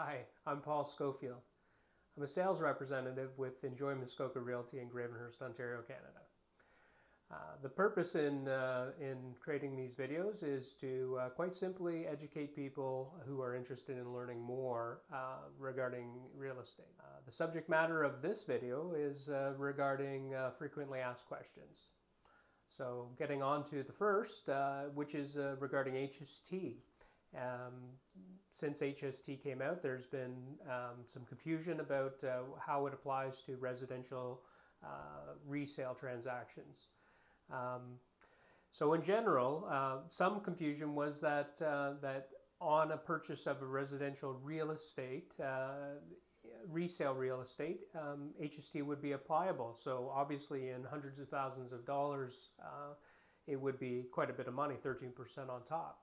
Hi, I'm Paul Schofield. I'm a sales representative with Enjoy Muskoka Realty in Gravenhurst, Ontario, Canada. The purpose in creating these videos is to quite simply educate people who are interested in learning more regarding real estate. The subject matter of this video is regarding frequently asked questions. So getting on to the first, which is regarding HST. Since HST came out, there's been some confusion about how it applies to residential resale transactions. So in general, some confusion was that on a purchase of a residential real estate, resale real estate, HST would be applicable. So obviously in hundreds of thousands of dollars, it would be quite a bit of money, 13% on top.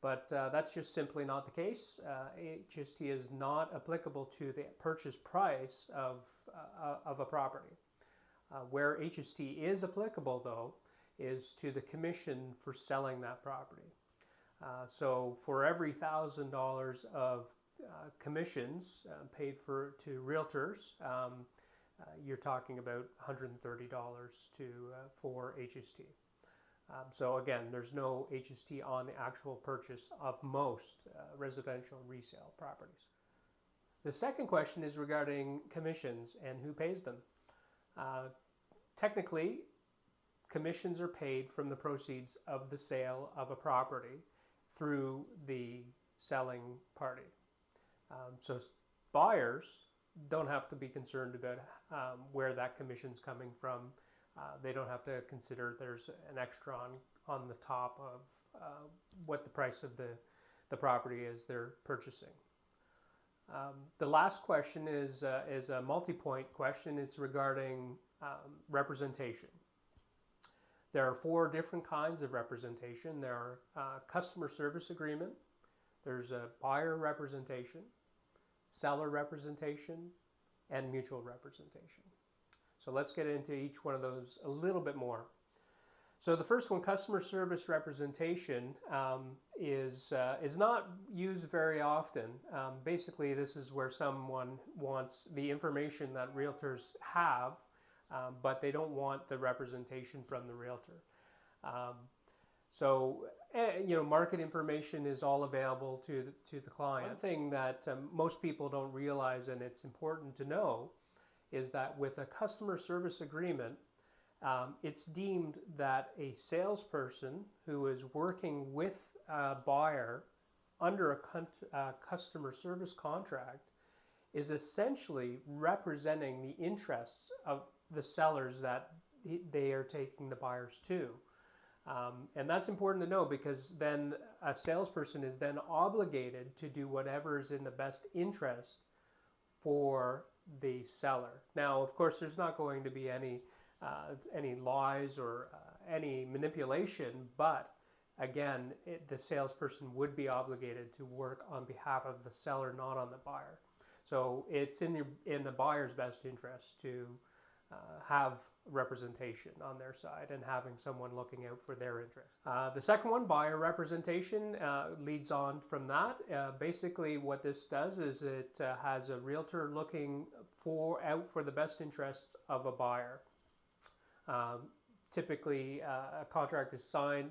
But that's just simply not the case. HST is not applicable to the purchase price of a property. Where HST is applicable, though, is to the commission for selling that property. So for every $1,000 of commissions paid to realtors, you're talking about $130 for HST. So again, there's no HST on the actual purchase of most residential resale properties. The second question is regarding commissions and who pays them. Technically, commissions are paid from the proceeds of the sale of a property through the selling party. So buyers don't have to be concerned about where that commission's coming from. They don't have to consider there's an extra on the top of what the price of the property is they're purchasing. The last question is a multi-point question. It's regarding representation. There are 4 different kinds of representation. There are customer service agreement, there's a buyer representation, seller representation, and mutual representation. So let's get into each one of those a little bit more. So the first one, customer service representation, is not used very often. Basically, this is where someone wants the information that realtors have, but they don't want the representation from the realtor. So, market information is all available to the client. One thing that most people don't realize, and it's important to know, is that with a customer service agreement, it's deemed that a salesperson who is working with a buyer under a customer service contract is essentially representing the interests of the sellers that they are taking the buyers to. And that's important to know, because then a salesperson is then obligated to do whatever is in the best interest for the seller. Now, of course, there's not going to be any lies or any manipulation, but again, the salesperson would be obligated to work on behalf of the seller, not on the buyer. So it's in the buyer's best interest to have representation on their side and having someone looking out for their interests. The second one, buyer representation, leads on from that. Basically what this does is it has a realtor looking out for the best interests of a buyer. Typically a contract is signed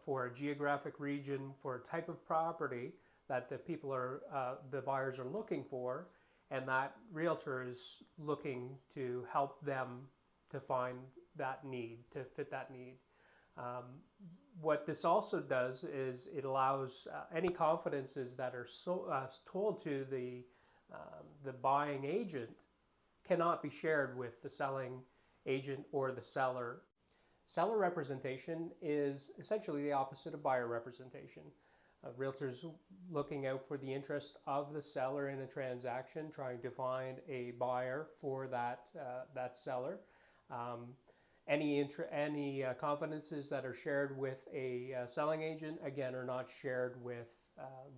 for a geographic region, for a type of property that the buyers are looking for, and that realtor is looking to help them to find that need, to fit that need. What this also does is it allows any confidences that are told to the buying agent cannot be shared with the selling agent or the seller. Seller representation is essentially the opposite of buyer representation. Realtors looking out for the interests of the seller in a transaction, trying to find a buyer for that seller. Any confidences that are shared with a selling agent, again, are not shared with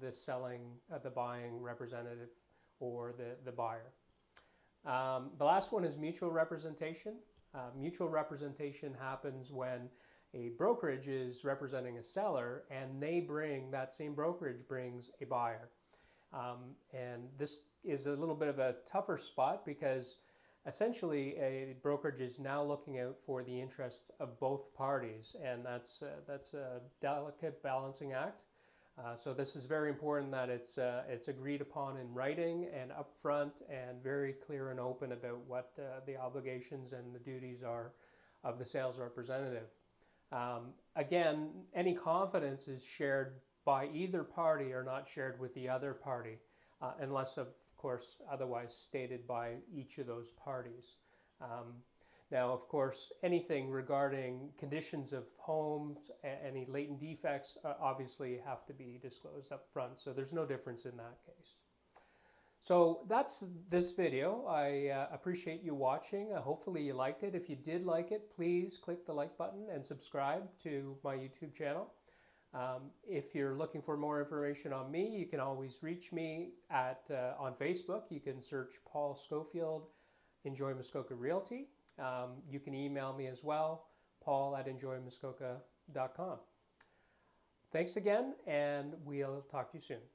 the buying representative or the buyer. The last one is mutual representation. Mutual representation happens when a brokerage is representing a seller and that same brokerage brings a buyer. And this is a little bit of a tougher spot because essentially a brokerage is now looking out for the interests of both parties, and that's a delicate balancing act. So this is very important that it's agreed upon in writing and upfront and very clear and open about what the obligations and the duties are of the sales representative. Again, any confidence is shared by either party or not shared with the other party, unless of course otherwise stated by each of those parties. Now, of course, anything regarding conditions of homes, any latent defects, obviously have to be disclosed up front. So there's no difference in that case. So that's this video. I appreciate you watching. Hopefully you liked it. If you did like it, please click the like button and subscribe to my YouTube channel. If you're looking for more information on me, you can always reach me on Facebook. You can search Paul Schofield, Enjoy Muskoka Realty. You can email me as well, paul@enjoymuskoka.com. Thanks again, and we'll talk to you soon.